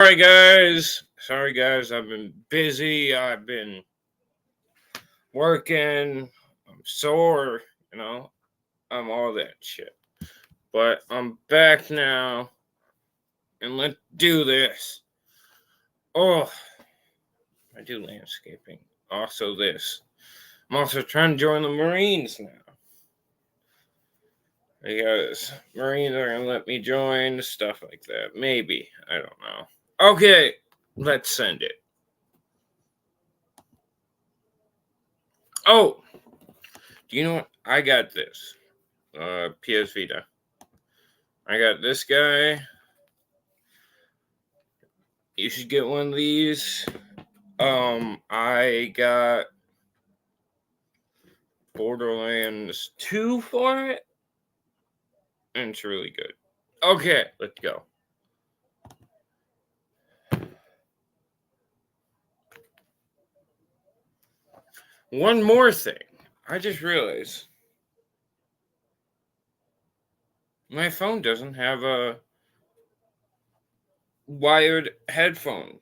Sorry, guys. I've been busy. I've been working. I'm sore. You know, I'm all that shit. But I'm back now, and let's do this. Oh, I do landscaping. Also, this. I'm also trying to join the Marines now. Because Marines are going to let me join, stuff like that. Maybe. I don't know. Okay, let's send it. Oh, do you know what? I got this. PS Vita. I got this guy. You should get one of these. I got Borderlands 2 for it. And it's really good. Okay, let's go. One more thing. I just realized my phone doesn't have a wired headphone.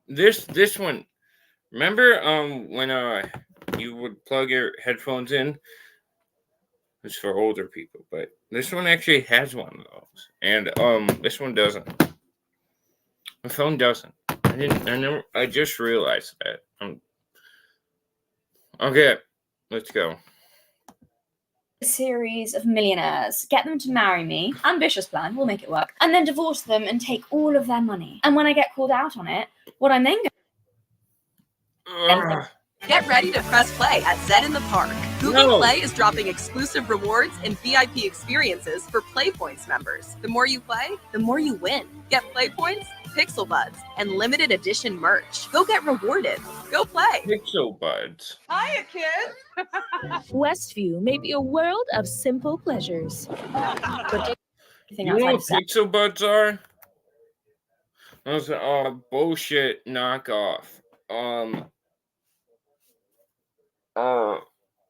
This one. Remember when you would plug your headphones in? It's for older people, but this one actually has one of those. And this one doesn't. My phone doesn't. I just realized that. Okay, let's go. A series of millionaires, get them to marry me, ambitious plan, we'll make it work, and then divorce them and take all of their money. And when I get called out on it, what I'm then going Get ready to press play at Zen in the Park. Google Play is dropping exclusive rewards and VIP experiences for PlayPoints members. The more you play, the more you win. Get PlayPoints, Pixel Buds, and limited edition merch. Go get rewarded. Go play. Pixel Buds. Hiya, kids. Westview may be a world of simple pleasures. But you know what Pixel Buds are? Those are bullshit knockoff.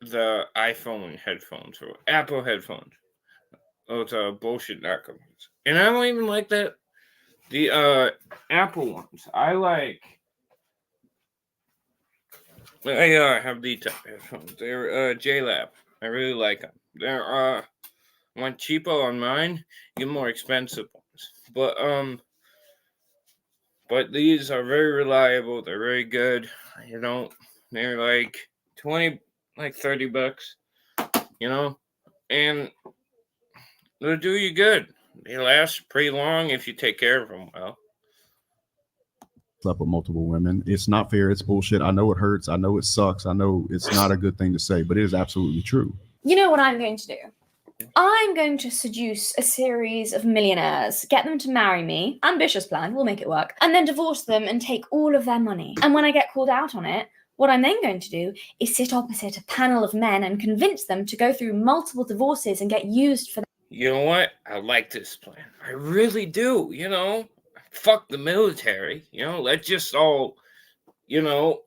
The iPhone headphones or Apple headphones. Those are bullshit knockoffs. And I don't even like that. The Apple ones. I have these type of headphones. They're JLab. I really like them. They're one cheapo on mine. You get more expensive ones. But these are very reliable. They're very good. They're like 30 bucks, and they'll do you good. They last pretty long if you take care of them well. Slept with multiple women. It's not fair. It's bullshit. I know it hurts. I know it sucks. I know it's not a good thing to say, but it is absolutely true. You know what I'm going to do? I'm going to seduce a series of millionaires, get them to marry me, ambitious plan, we'll make it work, and then divorce them and take all of their money. And when I get called out on it, what I'm then going to do is sit opposite a panel of men and convince them to go through multiple divorces and get used for that. You know what? I like this plan. I really do, Fuck the military, let's just all,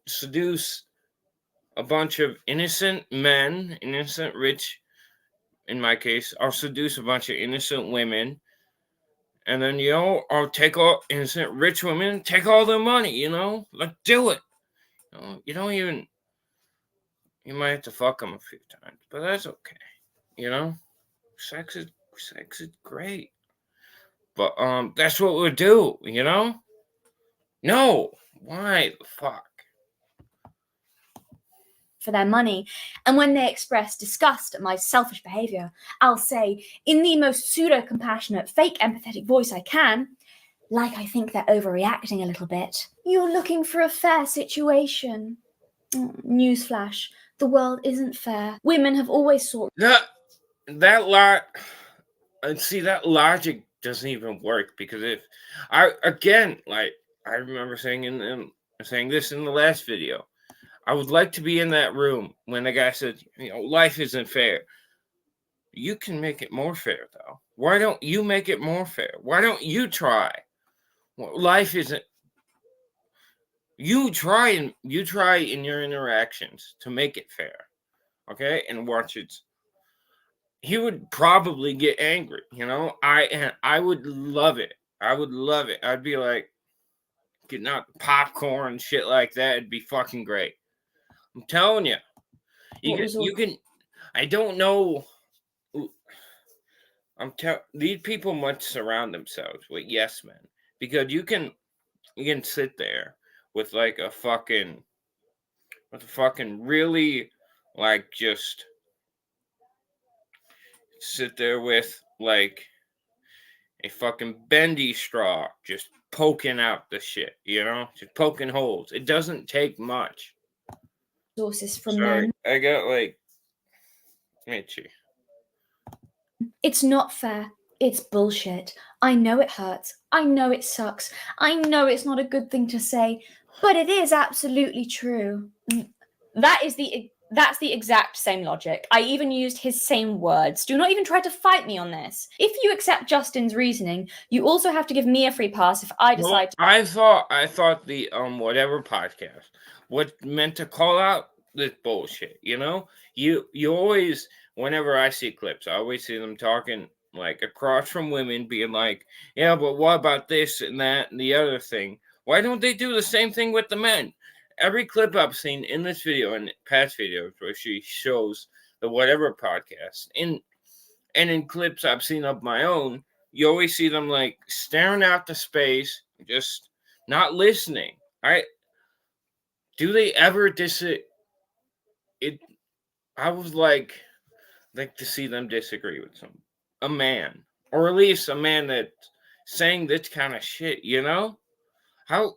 seduce a bunch of innocent men, innocent rich. In my case, I'll seduce a bunch of innocent women, and then I'll take all innocent rich women, take all their money. Let's do it. You might have to fuck them a few times, but that's okay. Sex is great, but that's what we'll do. No, why the fuck? For their money. And when they express disgust at my selfish behavior, I'll say, in the most pseudo-compassionate, fake empathetic voice I can, like I think they're overreacting a little bit, you're looking for a fair situation. Newsflash, the world isn't fair. Women have always sought... That logic doesn't even work, because I remember saying this in the last video. I would like to be in that room when the guy said, life isn't fair. You can make it more fair, though. Why don't you make it more fair? Why don't you try? Life isn't. You try in your interactions to make it fair, okay? And watch it. He would probably get angry, I would love it. I would love it. I'd be like, getting out popcorn, shit like that. It'd be fucking great. I'm telling you. You can. I don't know. These people must surround themselves with yes men, because you can sit there with like a fucking really like just sit there with like a fucking bendy straw just poking out the shit, just poking holes. It doesn't take much. Sources from Sorry, men. I got like itchy. It's not fair. It's bullshit. I know it hurts. I know it sucks. I know it's not a good thing to say, but it is absolutely true. That's the exact same logic. I even used his same words. Do not even try to fight me on this. If you accept Justin's reasoning, you also have to give me a free pass if I decide to. I thought the whatever podcast was meant to call out this bullshit. You always, whenever I see clips, I always see them talking like across from women, being like, yeah, but what about this and that and the other thing? Why don't they do the same thing with the men? Every clip I've seen in this video and past videos where she shows the whatever podcast, and in clips I've seen of my own, you always see them like staring out to space, just not listening. Do they ever I was like to see them disagree with a man, or at least a man that's saying this kind of shit. How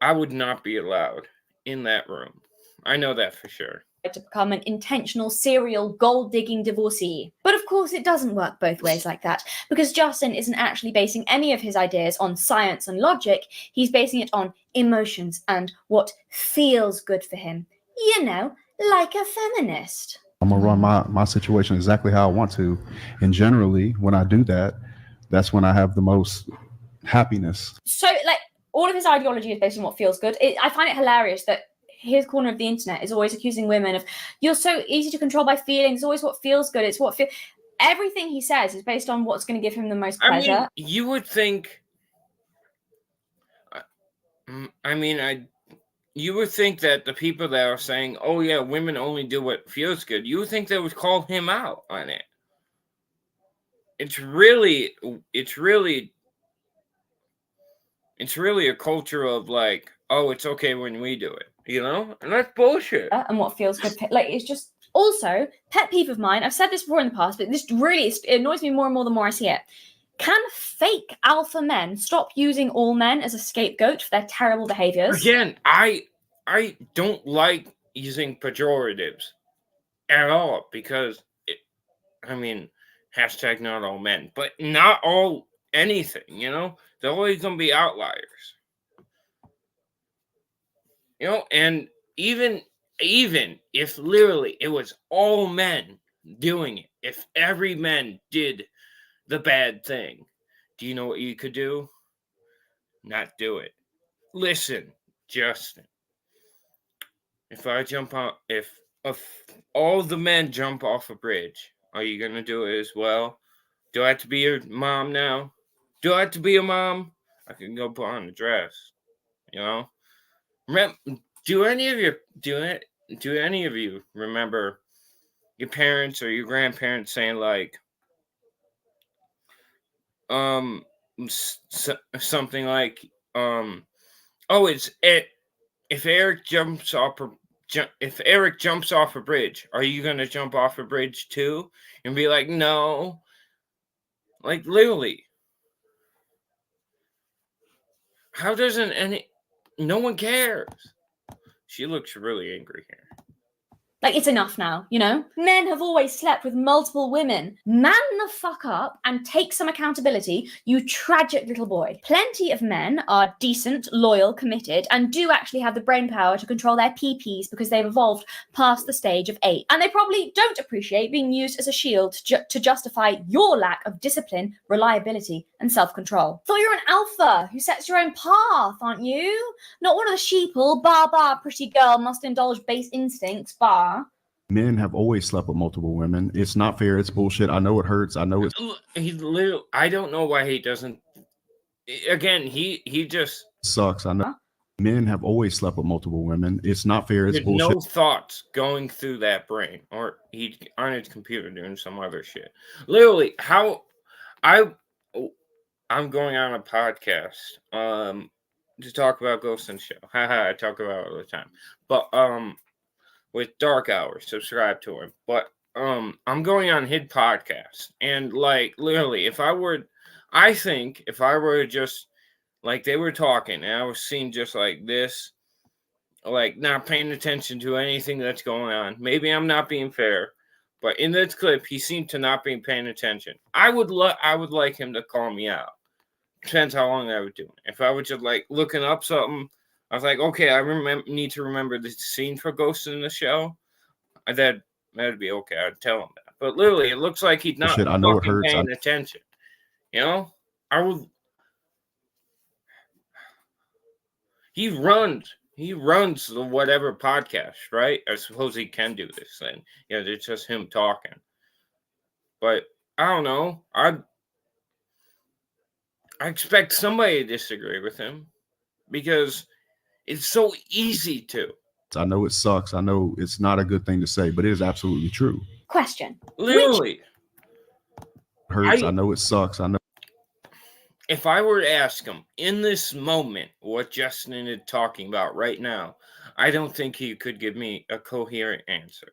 I would not be allowed in that room. I know that for sure. To become an intentional serial gold-digging divorcee. But of course it doesn't work both ways like that, because Justin isn't actually basing any of his ideas on science and logic. He's basing it on emotions and what feels good for him. Like a feminist. I'm gonna run my situation exactly how I want to, and generally when I do that, that's when I have the most happiness. So like all of his ideology is based on what feels good. I find it hilarious that his corner of the internet is always accusing women of, you're so easy to control by feelings. It's always what feels good. It's what everything he says is based on what's going to give him the most pleasure. I mean, you would think. You would think that the people that are saying, "Oh yeah, women only do what feels good," you would think they would call him out on it. It's really a culture of like, oh, it's okay when we do it, and that's bullshit. And what feels good, like it's just also pet peeve of mine. I've said this before in the past, but this really it annoys me more and more the more I see it. Can fake alpha men stop using all men as a scapegoat for their terrible behaviors? Again, I don't like using pejoratives at all, because hashtag not all men, but not all anything, There's always going to be outliers. And even if literally it was all men doing it, if every man did the bad thing, do you know what you could do? Not do it. Listen, Justin. If all the men jump off a bridge, are you going to do it as well? Do I have to be your mom now? Do I have to be a mom? I can go put on a dress. Do any of you remember your parents or your grandparents saying like, something like, if Eric jumps off a bridge, are you gonna jump off a bridge too? And be like, no. Like literally. How doesn't no one cares? She looks really angry here. Like, it's enough now, Men have always slept with multiple women. Man the fuck up and take some accountability, you tragic little boy. Plenty of men are decent, loyal, committed, and do actually have the brain power to control their PPs because they've evolved past the stage of 8. And they probably don't appreciate being used as a shield to justify your lack of discipline, reliability, and self-control. Thought you're an alpha who sets your own path, aren't you? Not one of the sheeple, pretty girl must indulge base instincts, Men have always slept with multiple women. It's not fair. It's bullshit. I know it hurts. I know it's. I don't know why he doesn't. again, he just sucks. I know Huh? men have always slept with multiple women. It's not fair. It's there's bullshit. no thoughts going through that brain, or he on his computer doing some other shit. Literally, how I'm going on a podcast to talk about Ghost in the Shell. Haha, I talk about it all the time. But with Dark Hour, subscribe to him. But I'm going on his podcast, and like literally, I think if I were just like they were talking, and I was seeing just like this, like not paying attention to anything that's going on. Maybe I'm not being fair, but in this clip, he seemed to not be paying attention. I would like him to call me out. Depends how long I would do it. If I was just like looking up something, I was like, okay, I need to remember the scene for Ghost in the Shell. That'd be okay. I'd tell him that. But literally, it looks like he's not Shit, I know it fucking hurts. paying attention. You know, I would. He runs the whatever podcast, right? I suppose he can do this then. Yeah, it's just him talking. But I don't know. I expect somebody to disagree with him because it's so easy to. I know it sucks. I know it's not a good thing to say, but it is absolutely true. Question. Literally, It hurts. I know it sucks. I know. if I were to ask him in this moment what Justin is talking about right now, I don't think he could give me a coherent answer.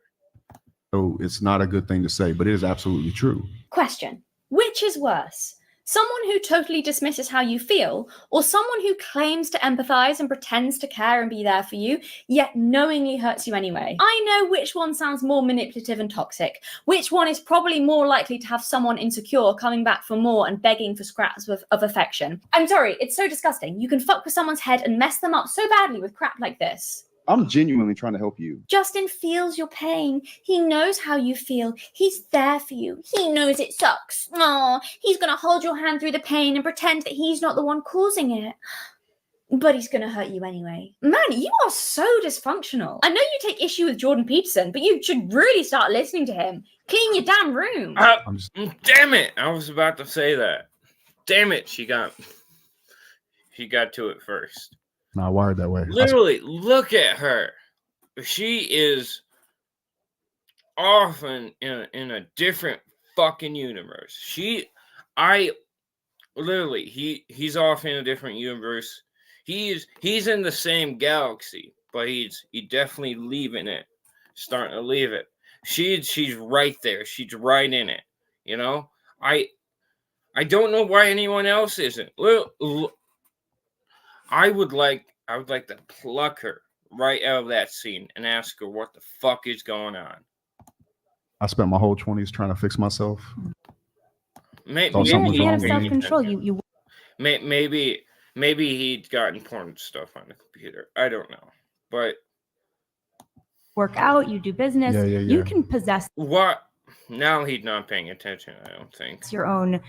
It's not a good thing to say, but it is absolutely true. Question. Which is worse? Someone who totally dismisses how you feel, or someone who claims to empathize and pretends to care and be there for you, yet knowingly hurts you anyway? I know which one sounds more manipulative and toxic. Which one is probably more likely to have someone insecure coming back for more and begging for scraps of affection. I'm sorry, it's so disgusting. You can fuck with someone's head and mess them up so badly with crap like this. I'm genuinely trying to help you. Justin feels your pain. He knows how you feel. He's there for you. He knows it sucks. Aw, he's gonna hold your hand through the pain and pretend that he's not the one causing it. But he's gonna hurt you anyway. Man, you are so dysfunctional. I know you take issue with Jordan Peterson, but you should really start listening to him. Clean your damn room. Damn it! I was about to say that. Damn it! She got to it first. Not wired that way. Literally, look at her. She is often in a different fucking universe. He's off in a different universe. He's in the same galaxy, but he definitely leaving it, starting to leave it. She's right there. She's right in it. You know, I don't know why anyone else isn't. I would like to pluck her right out of that scene and ask her what the fuck is going on. I spent my whole 20s trying to fix myself. Maybe something's You wrong have with me. self-control. You Maybe he'd gotten porn stuff on the computer. I don't know, but work out, you do business. Yeah. You can possess what? Now he's not paying attention. I don't think. your own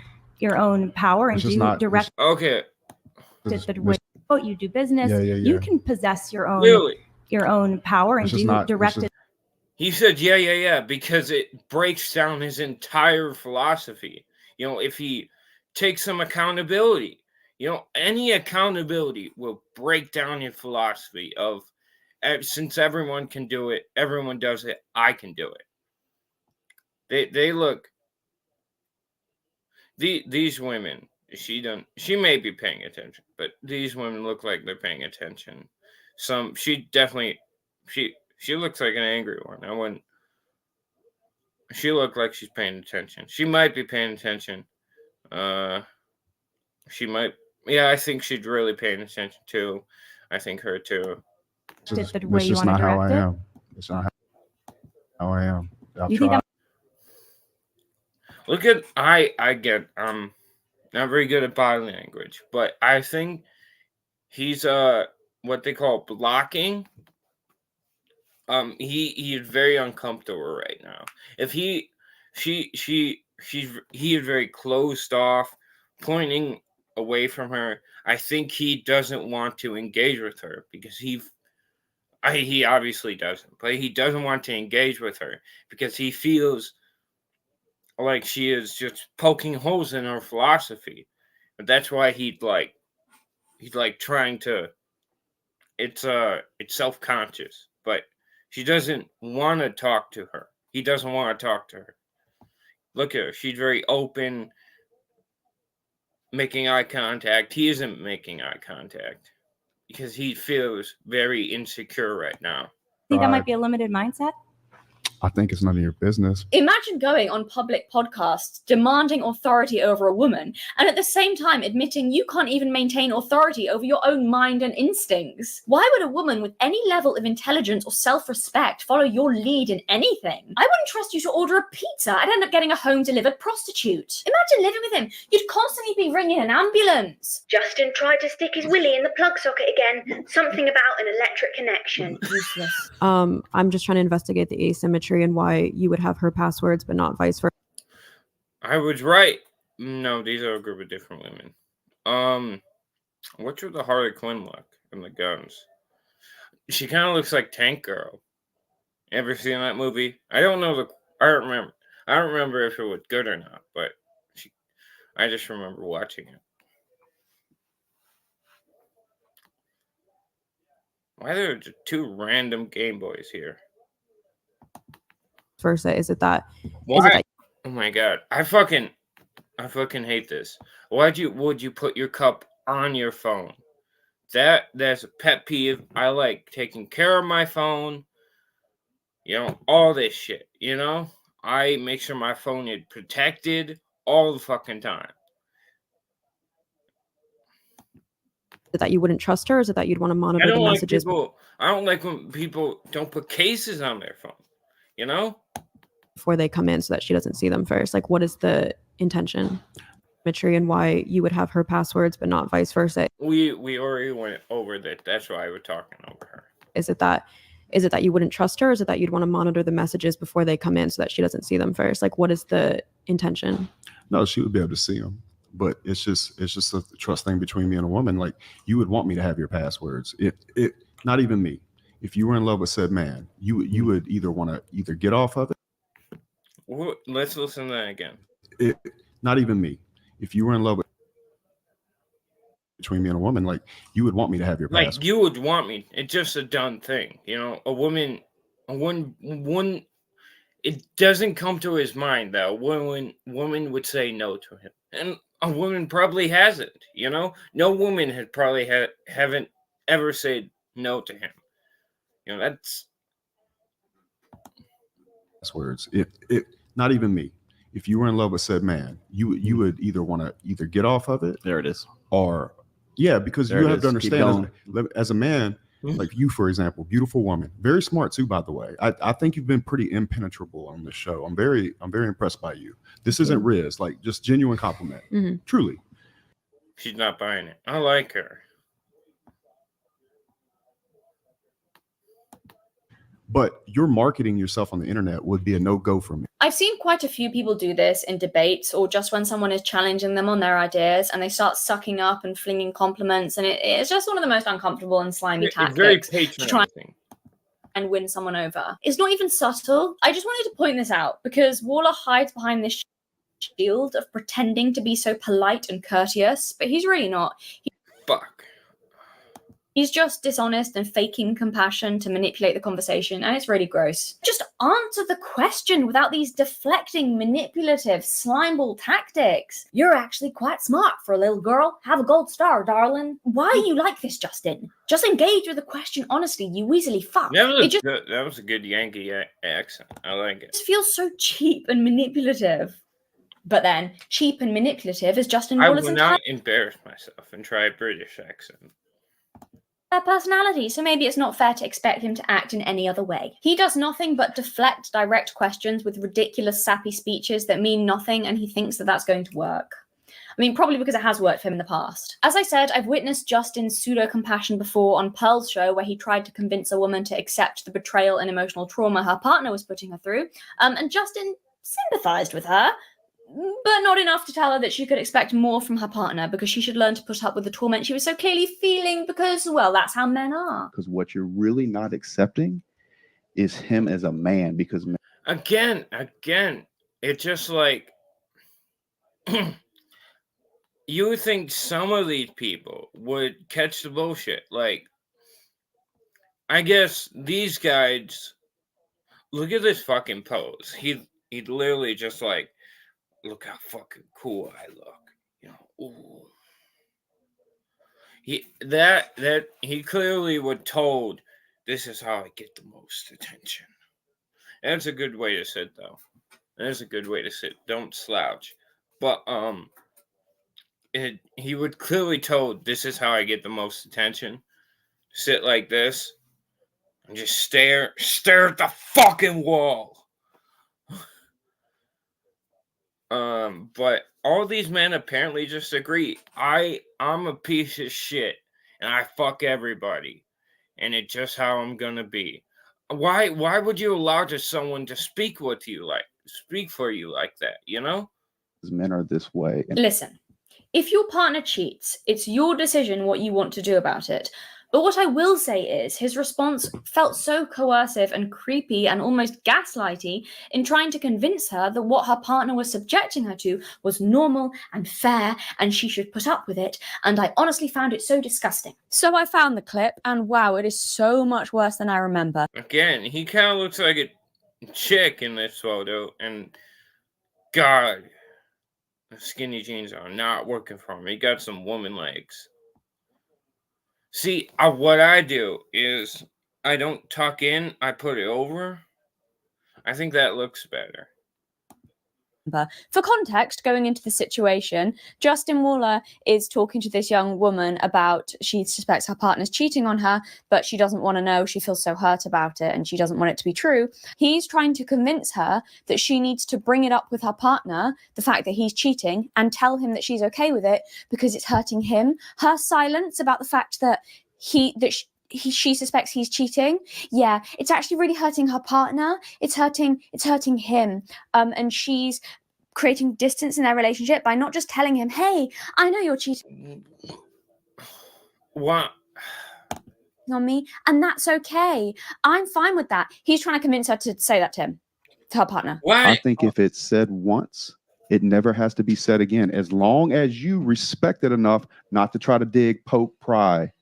power and It's just do not- direct Okay, it the way you do business. Yeah. You can possess your really. own power and It's just do not- it's direct just- it. He said, yeah, because it breaks down his entire philosophy. You know, if he takes some accountability, you know, any accountability will break down your philosophy of, since everyone can do it, everyone does it, I can do it. They look, these women, she may be paying attention, but these women look like they're paying attention. She looks like an angry one. She looked like she's paying attention. She might be paying attention. She might. Yeah, I think she's really paying attention too. I think her too. It's the way you just wanna not how I direct it? am. It's not how I am. I've You think tried. Look at I get not very good at body language, but I think he's what they call blocking. He is very uncomfortable right now. If he is very closed off, pointing away from her. I think he doesn't want to engage with her because he obviously doesn't, but he doesn't want to engage with her because he feels like she is just poking holes in her philosophy. But that's why he'd like he's like trying to. It's self-conscious, but she doesn't want to talk to her. He doesn't want to talk to her. Look at her; she's very open, making eye contact. He isn't making eye contact because he feels very insecure right now. Think that might be a limited mindset? I think it's none of your business. Imagine going on public podcasts demanding authority over a woman and at the same time admitting you can't even maintain authority over your own mind and instincts. Why would a woman with any level of intelligence or self-respect follow your lead in anything? I wouldn't trust you to order a pizza. I'd end up getting a home-delivered prostitute. Imagine living with him. You'd constantly be ringing an ambulance. Justin tried to stick his willy in the plug socket again. Something about an electric connection. Useless. I'm just trying to investigate the asymmetry and why you would have her passwords but not vice versa. I was right. No, these are a group of different women. What's with the Harley Quinn look and the guns? She kind of looks like Tank Girl. Ever seen that movie? I don't know I don't remember if it was good or not, but I just remember watching it. Why are there just two random Game Boys here? Versa. Is it that? Why? Oh my god! I fucking hate this. Would you put your cup on your phone? That's a pet peeve. I like taking care of my phone. You know, all this shit. You know, I make sure my phone is protected all the fucking time. Is it that you wouldn't trust her? Or is it that you'd want to monitor the messages? I don't like when people don't put cases on their phone. You know? Before they come in so that she doesn't see them first. Like, what is the intention? Symmetry and why you would have her passwords but not vice versa. We already went over that. That's why we're talking over her. Is it that you wouldn't trust her? Or is it that you'd want to monitor the messages before they come in so that she doesn't see them first? Like, what is the intention? No, she would be able to see them. But it's just a trust thing between me and a woman. Like, you would want me to have your passwords. It not even me. If you were in love with said man, you would either want to either get off of it. Let's listen to that again. Not even me. If you were in love with between me and a woman, like, you would want me to have your password. Like, you would want me. It's just a done thing. You know, a woman, it doesn't come to his mind that a woman would say no to him. And a woman probably hasn't, you know? No woman had probably haven't ever said no to him. You know, that's passwords. It not even me. If you were in love with said man, you would either want to either get off of it. There it is. Or because there you have to understand as a man, like you, for example, beautiful woman, very smart too, by the way. I think you've been pretty impenetrable on this show. I'm very impressed by you. This isn't Riz, like, just genuine compliment. Mm-hmm. Truly. She's not buying it. I like her. But your marketing yourself on the internet would be a no-go for me. I've seen quite a few people do this in debates or just when someone is challenging them on their ideas and they start sucking up and flinging compliments, and it's just one of the most uncomfortable and slimy tactics to try and win someone over. It's not even subtle. I just wanted to point this out because Waller hides behind this shield of pretending to be so polite and courteous, but he's really not. Fuck. He's just dishonest and faking compassion to manipulate the conversation, and it's really gross. Just answer the question without these deflecting, manipulative, slimeball tactics. You're actually quite smart for a little girl. Have a gold star, darling. Why are you like this, Justin? Just engage with the question honestly, you weaselly fuck. That was a good Yankee accent. I like it. It feels so cheap and manipulative. But then, cheap and manipulative is Justin Waller's I will not embarrass myself and try a British accent. Their personality, so maybe it's not fair to expect him to act in any other way. He does nothing but deflect direct questions with ridiculous sappy speeches that mean nothing, and he thinks that that's going to work. I mean, probably because it has worked for him in the past. As I said, I've witnessed Justin's pseudo-compassion before on Pearl's show, where he tried to convince a woman to accept the betrayal and emotional trauma her partner was putting her through, and Justin sympathized with her, but not enough to tell her that she could expect more from her partner because she should learn to put up with the torment she was so clearly feeling because, well, that's how men are. Because what you're really not accepting is him as a man because... Again, it's just like... you would think some of these people would catch the bullshit. Like, I guess these guys, look at this fucking pose. He literally just like, look how fucking cool I look. You know, ooh. He clearly was told, this is how I get the most attention. That's a good way to sit, though. That's a good way to sit. Don't slouch. But he was clearly told, this is how I get the most attention. Sit like this and just stare at the fucking wall. But all these men apparently just agree. I'm a piece of shit and I fuck everybody, and it's just how I'm gonna be. Why would you allow just someone to speak for you like that, you know? Men are this way. And Listen, if your partner cheats, it's your decision what you want to do about it. But what I will say is his response felt so coercive and creepy and almost gaslighty in trying to convince her that what her partner was subjecting her to was normal and fair and she should put up with it. And I honestly found it so disgusting. So I found the clip, and wow, it is so much worse than I remember. Again, he kind of looks like a chick in this photo, and God, the skinny jeans are not working for him. He got some woman legs. See, what I do is I don't tuck in, I put it over. I think that looks better. For context, going into the situation, Justin Waller is talking to this young woman about she suspects her partner's cheating on her, but she doesn't want to know. She feels so hurt about it and she doesn't want it to be true. He's trying to convince her that she needs to bring it up with her partner, the fact that he's cheating, and tell him that she's okay with it because it's hurting him. Her silence about the fact that she suspects he's cheating. Yeah, it's actually really hurting her partner. It's hurting him. And she's creating distance in their relationship by not just telling him, hey, I know you're cheating What? on me, and that's okay. I'm fine with that. He's trying to convince her to say that to him, to her partner. Why? I think if it's said once, it never has to be said again, as long as you respect it enough not to try to dig, poke, pry.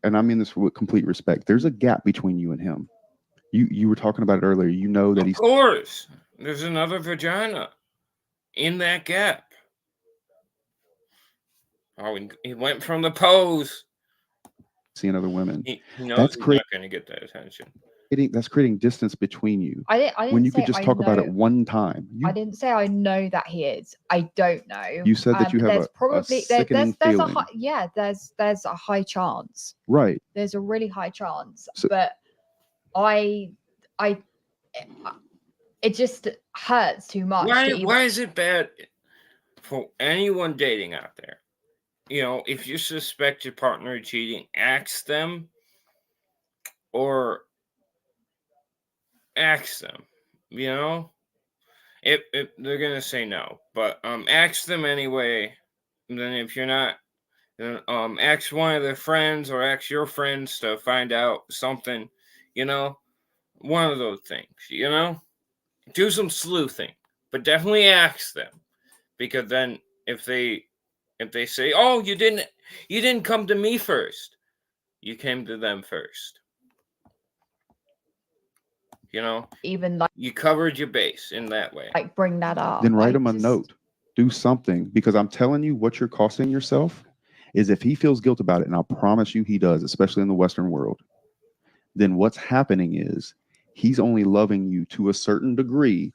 And I mean this with complete respect. There's a gap between you and him. You were talking about it earlier. You know that Of he's course. There's another vagina in that gap. Oh, he went from the pose. seeing other women. He knows That's he's great. not going to get that attention. That's creating distance between you. I didn't When you say could just I talk about it know- one time. I didn't say I know that he is. I don't know. You said that you have there's a probably sickening there's a feeling. high, there's a high chance. Right. There's a really high chance, So- but it just hurts too much. Why is it bad for anyone dating out there? You know, if you suspect your partner cheating, ask them. Or ask them, you know? If they're gonna say no, but ask them anyway. And then if you're not, then ask one of their friends or ask your friends to find out something, you know? One of those things, you know? Do some sleuthing, but definitely ask them, because then if they say, "Oh, you didn't come to me first, you came to them first," you know, even like you covered your base in that way. bring that up. Then write I him a just- note. Do something, because I'm telling you what you're costing yourself is if he feels guilt about it, and I promise you he does, especially in the Western world, then what's happening is he's only loving you to a certain degree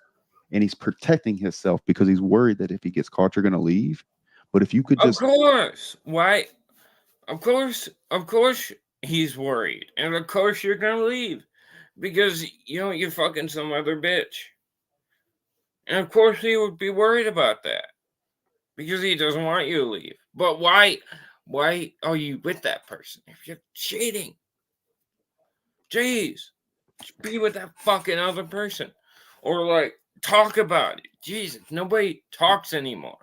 and he's protecting himself because he's worried that if he gets caught, you're going to leave. But if you could Of just, course. Why? Of course he's worried. And of course you're going to leave because, you know, you're fucking some other bitch. And of course he would be worried about that because he doesn't want you to leave. But why are you with that person if you're cheating? Jeez. Just be with that fucking other person. Or like talk about it. Jesus, nobody talks anymore.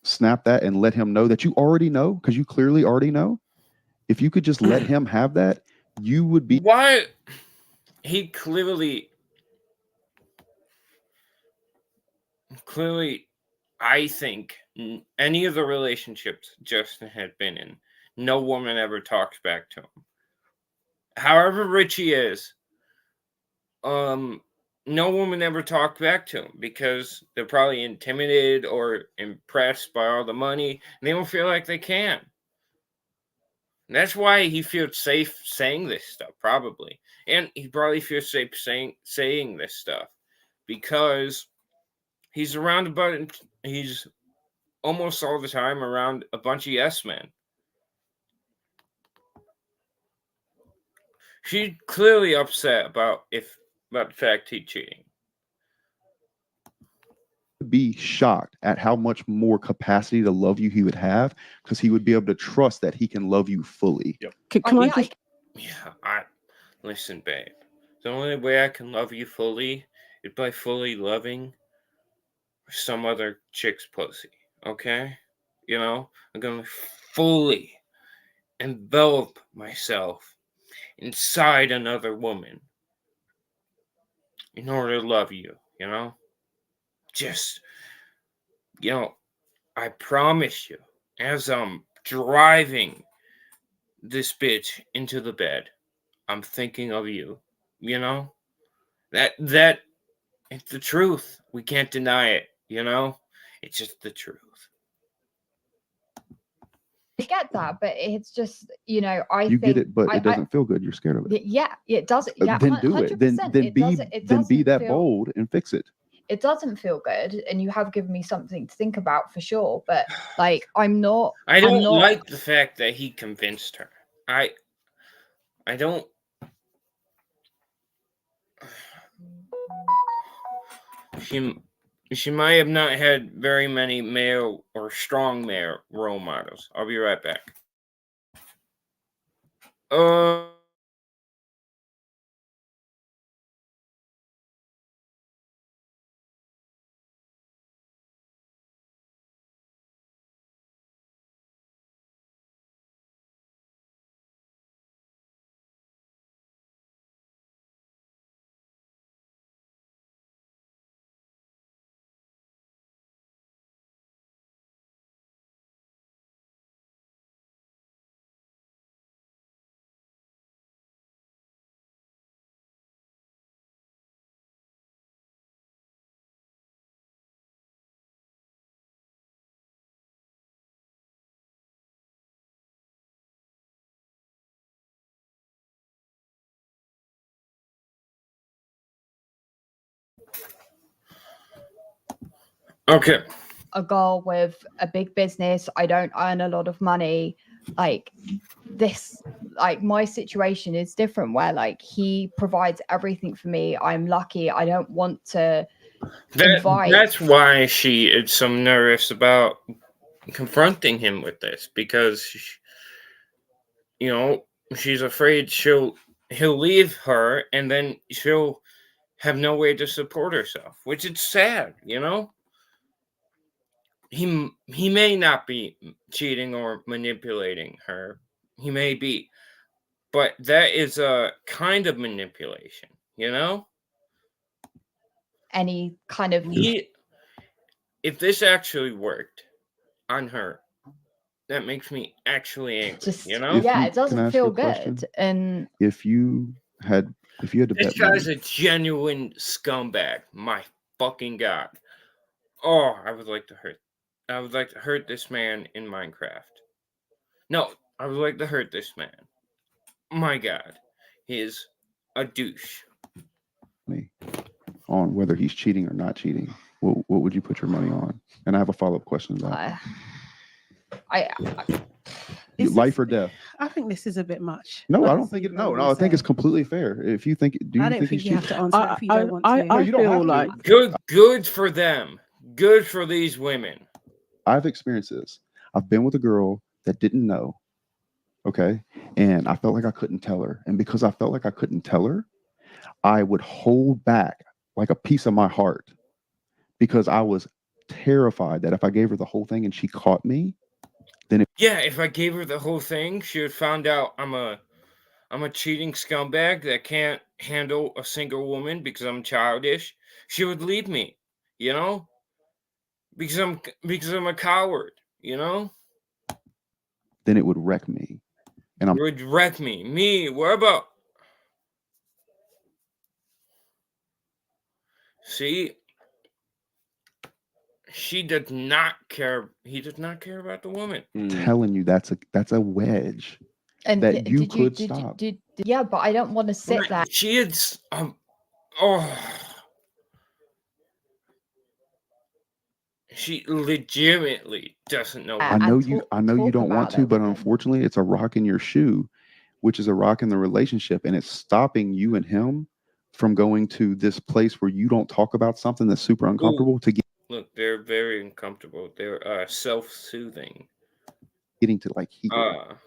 snap that and let him know that you already know, because you clearly already know. If you could just let him have that, you would be. Why? He clearly, I think any of the relationships Justin had been in, no woman ever talks back to him. However rich he is, no woman ever talked back to him because they're probably intimidated or impressed by all the money, and they don't feel like they can. And that's why he feels safe saying this stuff, probably. And he probably feels safe saying this stuff because he's he's almost all the time around a bunch of yes men. She's clearly upset about the fact he's cheating. Be shocked at how much more capacity to love you he would have, because he would be able to trust that he can love you fully. Listen, babe. The only way I can love you fully is by fully loving some other chick's pussy. Okay? You know, I'm gonna fully envelop myself inside another woman in order to love you, you know? Just, you know, I promise you, as I'm driving this bitch into the bed, I'm thinking of you, you know? That it's the truth. We can't deny it, you know? It's just the truth. I get that, but it's just, you You get it, but it doesn't feel good. You're scared of it. Yeah, it does. Yeah, Then do it. Then 100%. be that bold and fix it. It doesn't feel good, and you have given me something to think about for sure. But like, I'm not. I don't like the fact that he convinced her. I don't. She might have not had very many male or strong male role models. I'll be right back. Okay. A girl with a big business. I don't earn a lot of money. Like this, like my situation is different where like he provides everything for me. I'm lucky. I don't want to invite. That's why she is so nervous about confronting him with this, because you know, she's afraid he'll leave her and then she'll have no way to support herself, which is sad, you know? He may not be cheating or manipulating her. He may be. But that is a kind of manipulation, you know? Any kind of if this actually worked on her, that makes me actually angry, you know? Yeah, it doesn't feel good. And if you had to bet this guy's a genuine scumbag. My fucking God. Oh, I would like to hurt this man in Minecraft. No, I would like to hurt this man. My God, he is a douche. On whether he's cheating or not cheating, what would you put your money on? And I have a follow-up question to that. Life or death? I think this is a bit much. No, I don't think it. No, I think it's completely fair. If you think, I don't think you have to answer if you don't want to. I feel like good for them. Good for these women. I've experienced this. I've been with a girl that didn't know. Okay. And I felt like I couldn't tell her. And because I felt like I couldn't tell her, I would hold back like a piece of my heart because I was terrified that if I gave her the whole thing and she caught me, then if I gave her the whole thing, she would find out I'm a cheating scumbag that can't handle a single woman because I'm childish. She would leave me, you know? because I'm a coward, you know? Then it would wreck me. And It would wreck me. Me, what about? See, she does not care. He does not care about the woman. telling you that's a wedge And that you did could did stop. yeah, but I don't want to sit But there. she is oh, she legitimately doesn't know. I know and you. talk- I know you talk don't want about to, it but with him. unfortunately, it's a rock in your shoe, which is a rock in the relationship, and it's stopping you and him from going to this place where you don't talk about something that's super uncomfortable to Look, they're very uncomfortable. They're self-soothing. getting to like heal.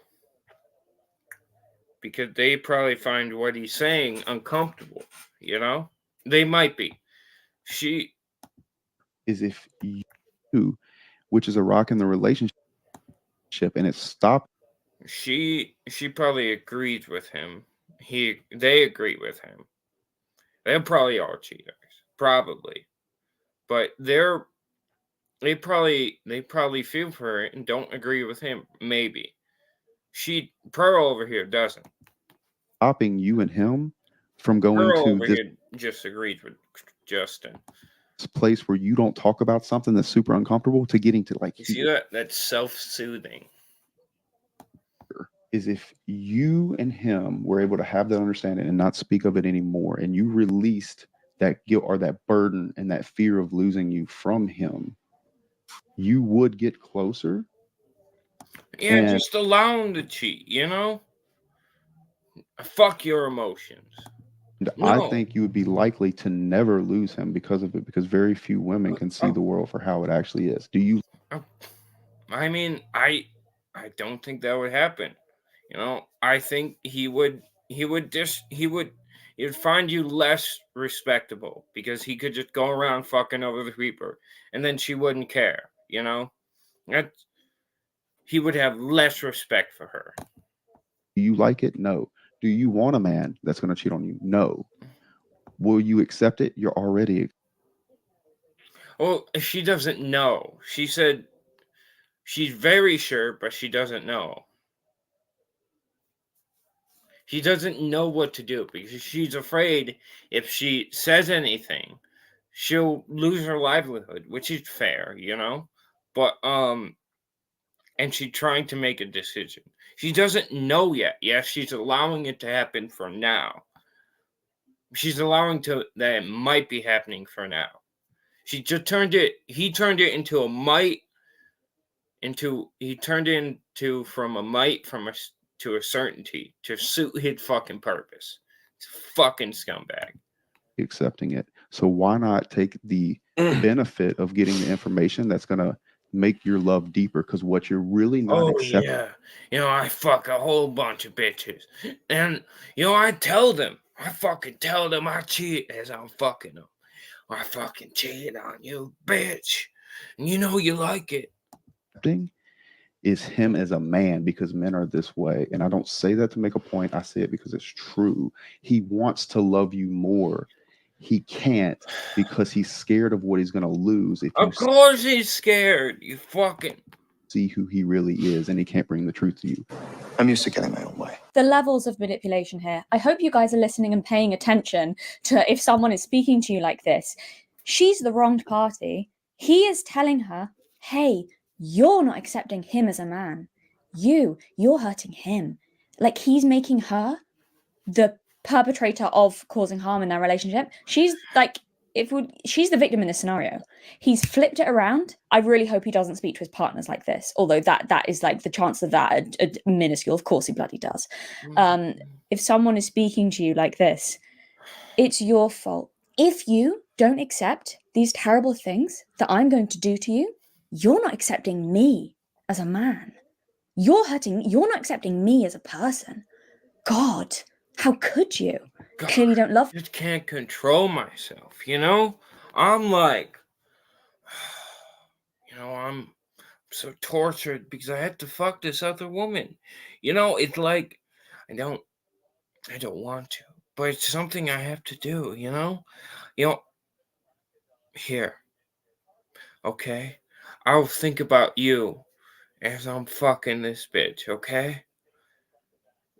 Because they probably find what he's saying uncomfortable, you know? They might be. She Is if you, which is a rock in the relationship, and it's stopped. she probably agrees with him. They agree with him. They're probably all cheaters. Probably. But they probably feel for her and don't agree with him. Maybe. Pearl over here doesn't. Stopping you and him from going Pearl to over this here just agrees with Justin. place where you don't talk about something that's super uncomfortable to getting to like You see heal. that? That's self-soothing. Is if you and him were able to have that understanding and not speak of it anymore, and you released that guilt or that burden and that fear of losing you from him, you would get closer. Yeah, And just allow him to cheat, you know? Fuck your emotions. I No. think you would be likely to never lose him because of it, because very few women can see the world for how it actually is. Do you? I mean, I don't think that would happen. You know, I think he would find you less respectable because he could just go around fucking over the people and then she wouldn't care, you know? He would have less respect for her. Do you like it? No. Do you want a man that's going to cheat on you? No. Will you accept it? You're already. Well, she doesn't know. She said she's very sure, but she doesn't know. She doesn't know what to do because she's afraid if she says anything, she'll lose her livelihood, which is fair, you know? But and she's trying to make a decision. She doesn't know yet. Yes, she's allowing it to happen for now. She's allowing that it might be happening for now. He turned it into a might from a might to a certainty to suit his fucking purpose. It's a fucking scumbag. Accepting it. So why not take the benefit of getting the information that's going to make your love deeper? Because what you're really not accepting. Yeah. You know, I fuck a whole bunch of bitches. And, you know, I fucking tell them I cheat as I'm fucking them. I fucking cheated on you, bitch. And you know you like it. Is him as a man, because men are this way. And I don't say that to make a point. I say it because it's true. He wants to love you more. He can't because he's scared of what he's going to lose. Of course he's scared. You fucking see who he really is, and he can't bring the truth to you. I'm used to getting my own way. The levels of manipulation here. I hope you guys are listening and paying attention to if someone is speaking to you like this. She's the wronged party. He is telling her, hey, you're not accepting him as a man. You're hurting him. Like he's making her the perpetrator of causing harm in their relationship. She's like, she's the victim in this scenario. He's flipped it around. I really hope he doesn't speak to his partners like this. Although that is like the chance of that are minuscule. Of course he bloody does. If someone is speaking to you like this, it's your fault. If you don't accept these terrible things that I'm going to do to you, you're not accepting me as a man. You're not accepting me as a person. God, how could you? God, clearly don't love. I just can't control myself, you know? I'm like, you know, I'm so tortured because I had to fuck this other woman. You know, it's like I don't want to, but it's something I have to do, you know? You know, here. Okay? I'll think about you as I'm fucking this bitch, okay?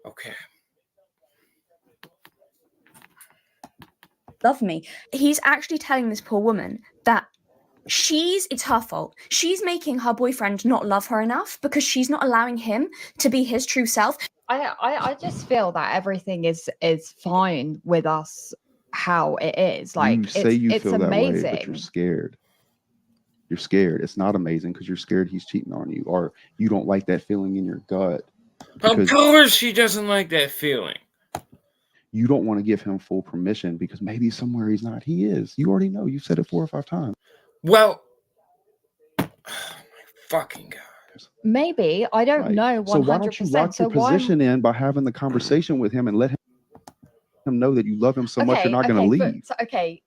Okay. Love me. He's actually telling this poor woman that it's her fault. She's making her boyfriend not love her enough because she's not allowing him to be his true self. I just feel that everything is fine with us how it is. Like You say you it's feel amazing. that way, but you're scared. You're scared. It's not amazing because you're scared he's cheating on you, or you don't like that feeling in your gut. Of course she doesn't like that feeling. You don't want to give him full permission because maybe somewhere he's not. He is. You already know. You've said it 4 or 5 times. Well, oh my fucking God. Maybe. I don't know 100%. So why don't you lock your position in by having the conversation with him and let him know that you love him so much you're not going to leave? Okay.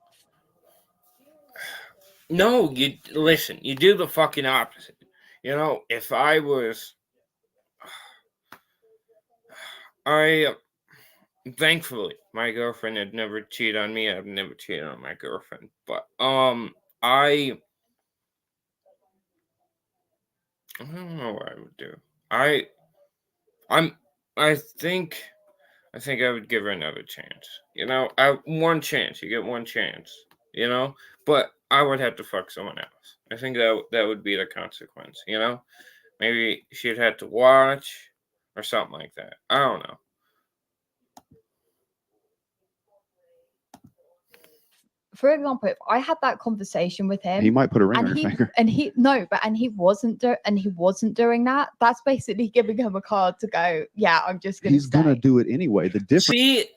No, you listen, you do the fucking opposite. You know, if I was thankfully my girlfriend had never cheated on me. I've never cheated on my girlfriend. But I don't know what I would do. I think I would give her another chance. You know, one chance. You get one chance. You know, but I would have to fuck someone else. I think that would be the consequence. You know, maybe she'd have to watch or something like that. I don't know. For example, if I had that conversation with him, He might put a ring on your finger. and he wasn't doing that. That's basically giving him a card to go, yeah, I'm just gonna. He's gonna do it anyway. The difference. See,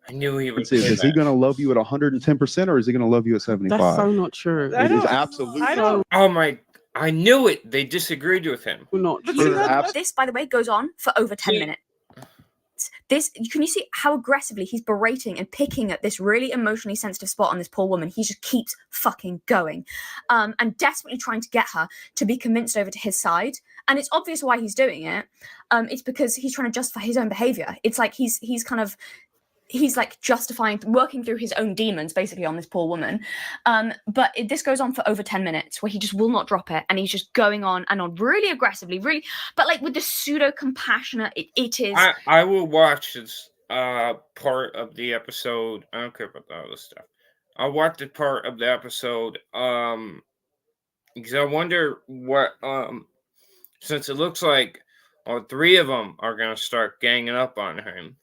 I knew he would. Is he gonna love you at 110% or is he gonna love you at 75? That's so not true. It is absolutely. Oh my! I knew it. They disagreed with him. Not true. This, by the way, goes on for over 10 minutes. Can you see how aggressively he's berating and picking at this really emotionally sensitive spot on this poor woman? He just keeps fucking going, and desperately trying to get her to be convinced over to his side. And it's obvious why he's doing it. It's because he's trying to justify his own behavior. It's like he's like justifying, working through his own demons basically on this poor woman. But this goes on for over 10 minutes where he just will not drop it. And he's just going on and on really aggressively, but like with the pseudo compassionate, it is. I will watch this part of the episode. I don't care about the other stuff. I'll watch the part of the episode because I wonder what, since it looks like all 3 of them are going to start ganging up on him.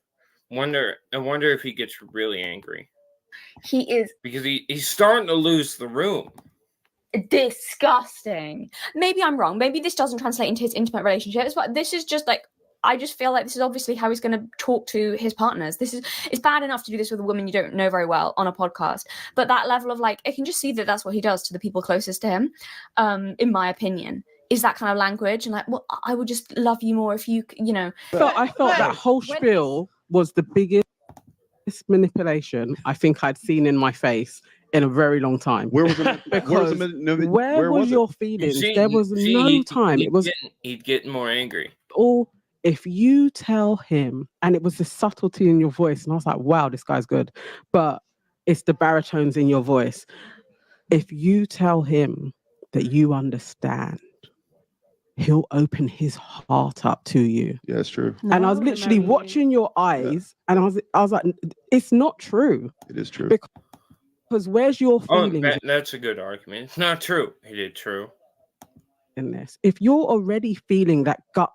I wonder if he gets really angry. He is, because he's starting to lose the room. Disgusting. Maybe I'm wrong. Maybe this doesn't translate into his intimate relationships, but this is just like, I just feel like this is obviously how he's going to talk to his partners. It's bad enough to do this with a woman you don't know very well on a podcast, but that level of like, I can just see that that's what he does to the people closest to him. In my opinion, is that kind of language and like, well, I would just love you more if you know. I thought that whole spiel was the biggest manipulation I think I'd seen in my face in a very long time. Where was where was your feelings? There was no time. He'd get more angry. Or if you tell him, and it was the subtlety in your voice, and I was like, wow, this guy's good. But it's the baritones in your voice. If you tell him that you understand, he'll open his heart up to you. Yeah, it's true. And I was literally watching your eyes, and I was like, it's not true. It is true. Because where's your feelings? That's a good argument. It's not true. He did true. In this, if you're already feeling that gut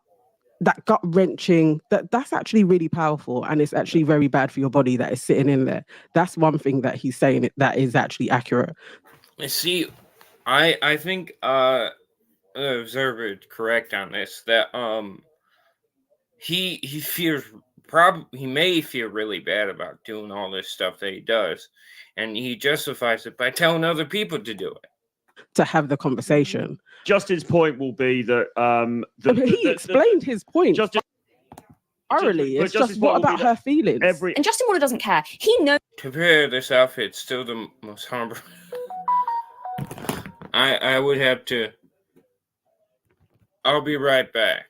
wrenching, that's actually really powerful, and it's actually very bad for your body that is sitting in there. That's one thing that he's saying that is actually accurate. See, I think the observer is correct on this, that he fears, he may feel really bad about doing all this stuff that he does, and he justifies it by telling other people to do it, to have the conversation. Justin's point will be that he explained his point thoroughly. It's just what about her feelings? And Justin Waller doesn't care. He knows. Compare this outfit, still the most harmful. I would have to. I'll be right back.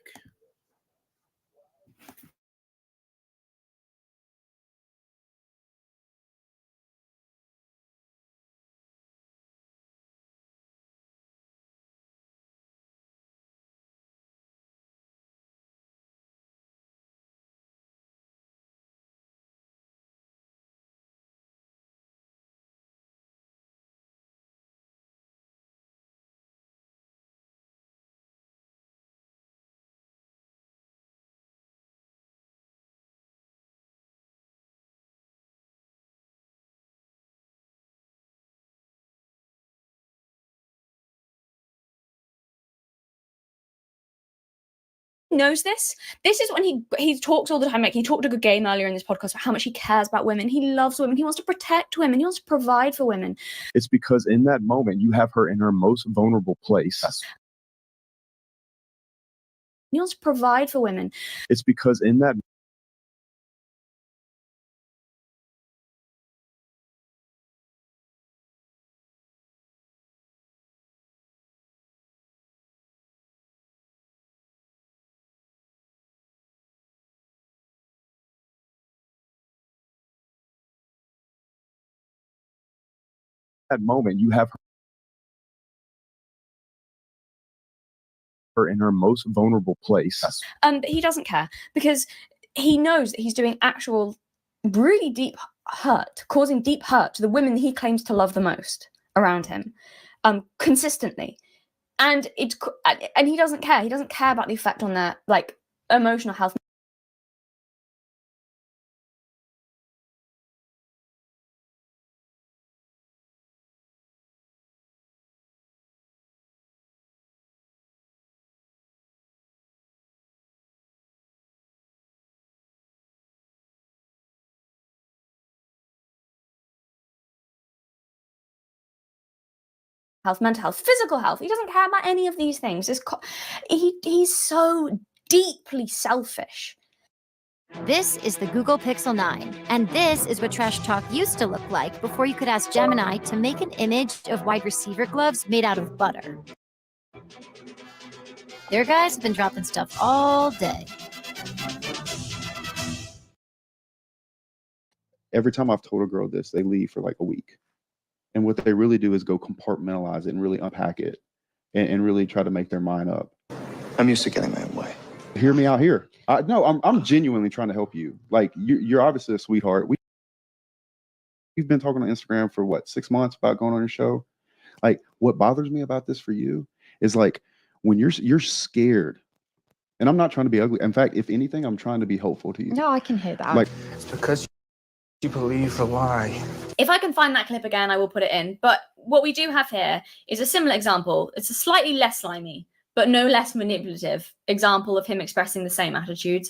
knows this. This is when he talks all the time. Like, he talked a good game earlier in this podcast about how much he cares about women. He loves women. He wants to protect women. He wants to provide for women. It's because in that moment you have her in her most vulnerable place. He wants to provide for women. It's because in that moment you have her in her most vulnerable place. But he doesn't care because he knows that he's doing actual, really deep hurt, causing deep hurt to the women that he claims to love the most around him, consistently. And he doesn't care. He doesn't care about the effect on their like emotional health. Mental health, physical health. He doesn't care about any of these things. He's so deeply selfish. This is the Google Pixel 9, and this is what trash talk used to look like before you could ask Gemini to make an image of wide receiver gloves made out of butter. Their guys have been dropping stuff all day. Every time I've told a girl this, they leave for like a week. And what they really do is go compartmentalize it and really unpack it and really try to make their mind up. I'm used to getting my own way. Hear me out here. No, I'm genuinely trying to help you. Like, you're obviously a sweetheart. We've been talking on Instagram for what, 6 months about going on your show. Like, what bothers me about this for you is like when you're scared. And I'm not trying to be ugly. In fact, if anything, I'm trying to be helpful to you. No, I can hear that. Like, It's because you believe a lie. If I can find that clip again, I will put it in. But what we do have here is a similar example. It's a slightly less slimy, but no less manipulative example of him expressing the same attitudes,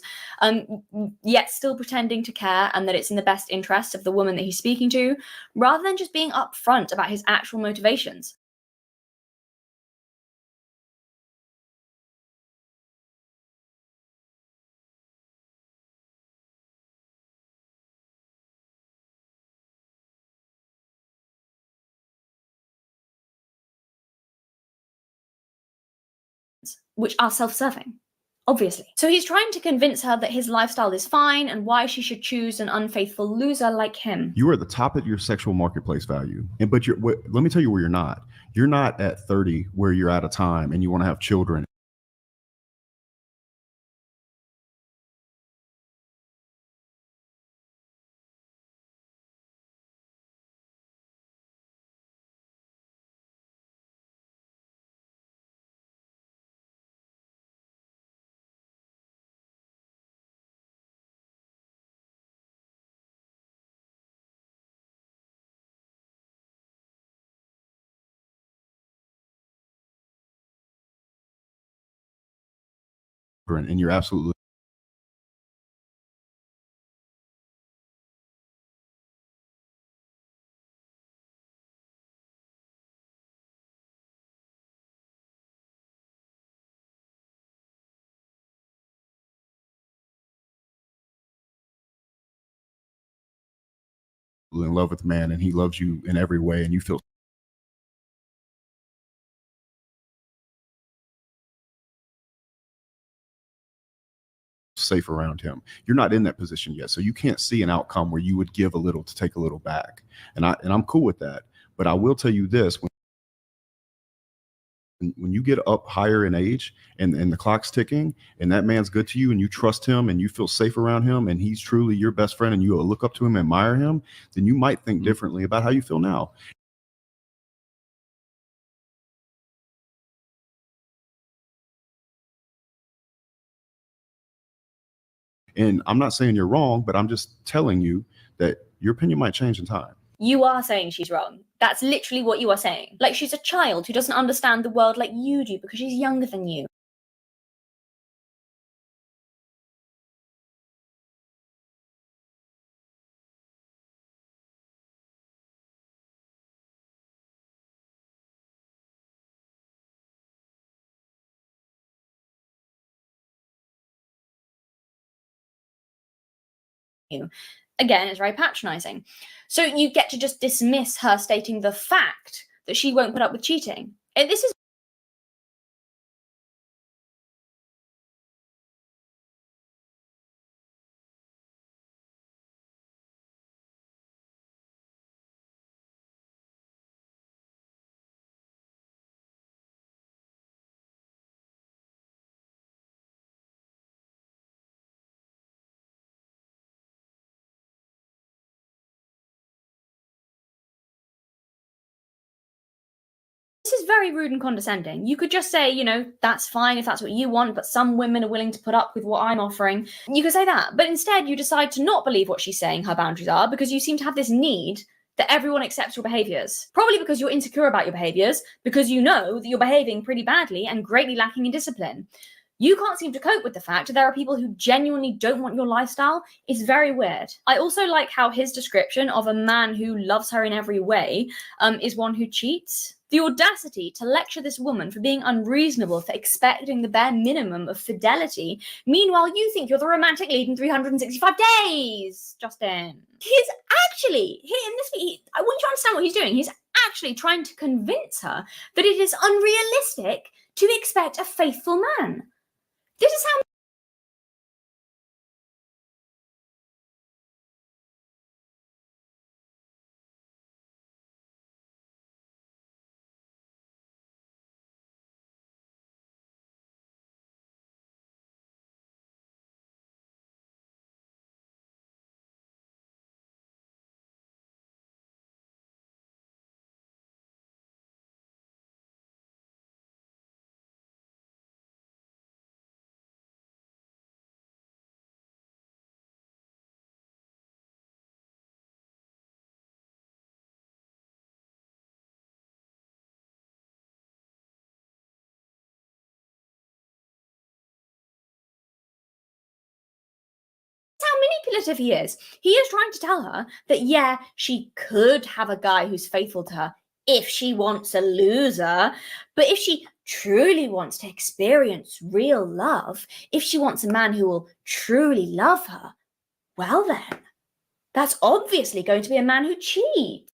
yet still pretending to care and that it's in the best interest of the woman that he's speaking to, rather than just being upfront about his actual motivations. Which are self-serving, obviously. So he's trying to convince her that his lifestyle is fine and why she should choose an unfaithful loser like him. You are at the top of your sexual marketplace value. But let me tell you where you're not. You're not at 30 where you're out of time and you want to have children. And you're absolutely in love with the man and he loves you in every way and you feel safe around him. You're not in that position yet, so you can't see an outcome where you would give a little to take a little back, and I'm cool with that. But I will tell you this: when you get up higher in age and the clock's ticking and that man's good to you and you trust him and you feel safe around him and he's truly your best friend and you look up to him and admire him, then you might think differently about how you feel now. And I'm not saying you're wrong, but I'm just telling you that your opinion might change in time. You are saying she's wrong. That's literally what you are saying. Like she's a child who doesn't understand the world like you do because she's younger than you. you. Again, it's very patronizing. So you get to just dismiss her stating the fact that she won't put up with cheating. And this is very rude and condescending. You could just say, you know, that's fine if that's what you want, but some women are willing to put up with what I'm offering. You could say that, but instead you decide to not believe what she's saying her boundaries are because you seem to have this need that everyone accepts your behaviors. Probably because you're insecure about your behaviors, because you know that you're behaving pretty badly and greatly lacking in discipline. You can't seem to cope with the fact that there are people who genuinely don't want your lifestyle. It's very weird. I also like how his description of a man who loves her in every way is one who cheats. The audacity to lecture this woman for being unreasonable, for expecting the bare minimum of fidelity. Meanwhile, you think you're the romantic lead in 365 days, Justin. He's actually, I want you to understand what he's doing. He's actually trying to convince her that it is unrealistic to expect a faithful man. This is how manipulative he is. He is trying to tell her that, yeah, she could have a guy who's faithful to her if she wants a loser, but if she truly wants to experience real love, if she wants a man who will truly love her, well then, that's obviously going to be a man who cheats.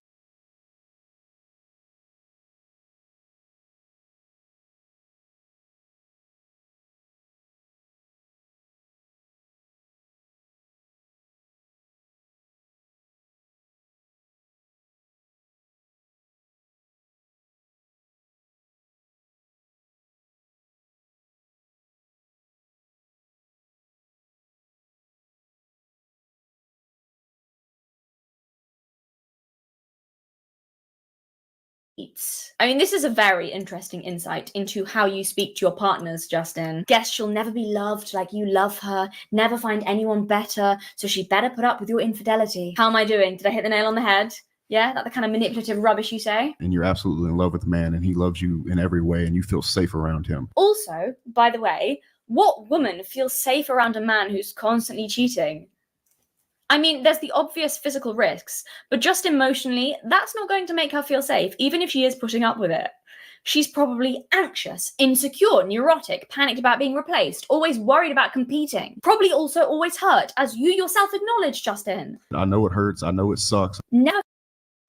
I mean, this is a very interesting insight into how you speak to your partners, Justin. Guess she'll never be loved like you love her, never find anyone better, so she'd better put up with your infidelity. How am I doing? Did I hit the nail on the head? Yeah, that the kind of manipulative rubbish you say? And you're absolutely in love with the man and he loves you in every way and you feel safe around him. Also, by the way, what woman feels safe around a man who's constantly cheating? I mean, there's the obvious physical risks, but just emotionally, that's not going to make her feel safe, even if she is putting up with it. She's probably anxious, insecure, neurotic, panicked about being replaced, always worried about competing. Probably also always hurt, as you yourself acknowledged, Justin. I know it hurts. I know it sucks. Never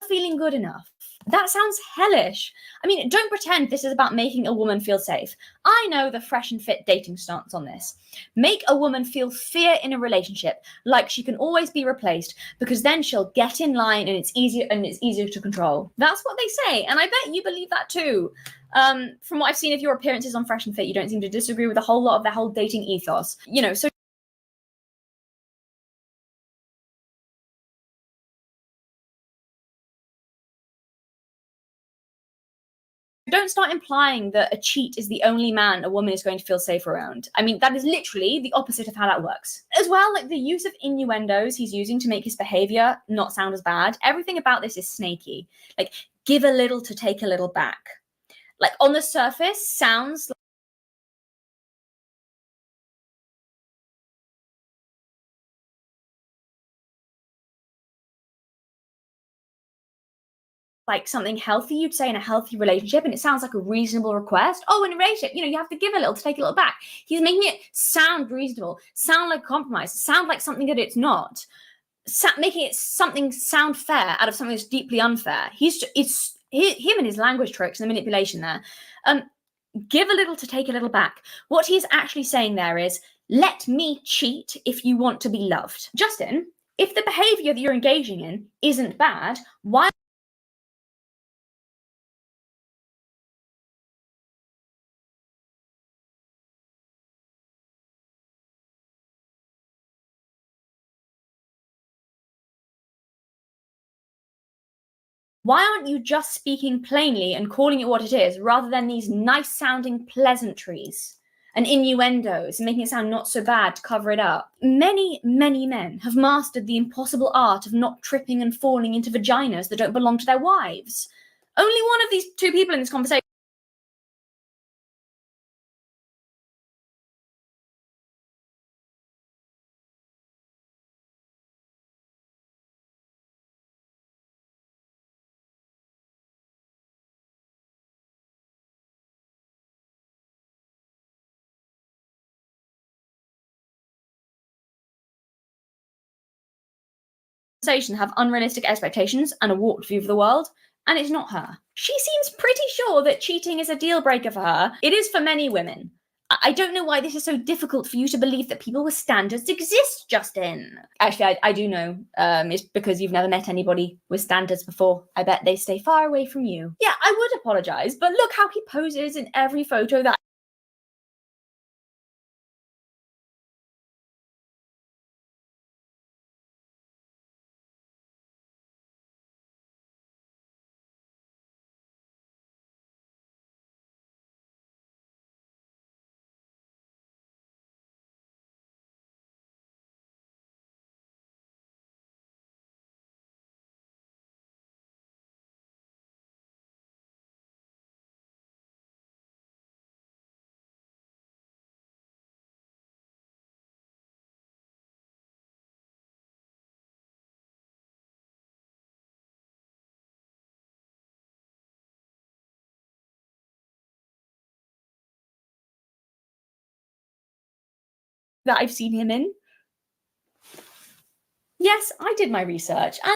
feeling good enough. That sounds hellish. I mean, don't pretend this is about making a woman feel safe. I know the fresh and fit dating stance on this. Make a woman feel fear in a relationship, like she can always be replaced, because then she'll get in line and it's easier to control. That's what they say, and I bet you believe that too. From what I've seen of your appearances on Fresh and Fit, you don't seem to disagree with a whole lot of their whole dating ethos. You know, so don't start implying that a cheat is the only man a woman is going to feel safe around. I mean, that is literally the opposite of how that works. As well, like the use of innuendos he's using to make his behavior not sound as bad. Everything about this is snaky. Like, give a little to take a little back. Like, on the surface, sounds like something healthy you'd say in a healthy relationship, and it sounds like a reasonable request. Oh, in a relationship, you know, you have to give a little to take a little back. He's making it sound reasonable, sound like compromise, sound like something that it's not. making it something sound fair out of something that's deeply unfair. Him and his language tricks and the manipulation there. Give a little to take a little back. What he's actually saying there is, let me cheat if you want to be loved. Justin, if the behavior that you're engaging in isn't bad, why aren't you just speaking plainly and calling it what it is, rather than these nice sounding pleasantries and innuendos and making it sound not so bad to cover it up? Many, many men have mastered the impossible art of not tripping and falling into vaginas that don't belong to their wives. Only one of these two people in this conversation have unrealistic expectations and a warped view of the world, and it's not her. She seems pretty sure that cheating is a deal breaker for her. It is for many women. I don't know why this is so difficult for you to believe that people with standards exist, Justin. Actually, I do know. It's because you've never met anybody with standards before. I bet they stay far away from you. Yeah, I would apologize, but look how he poses in every photo that I've seen him in. Yes, I did my research. And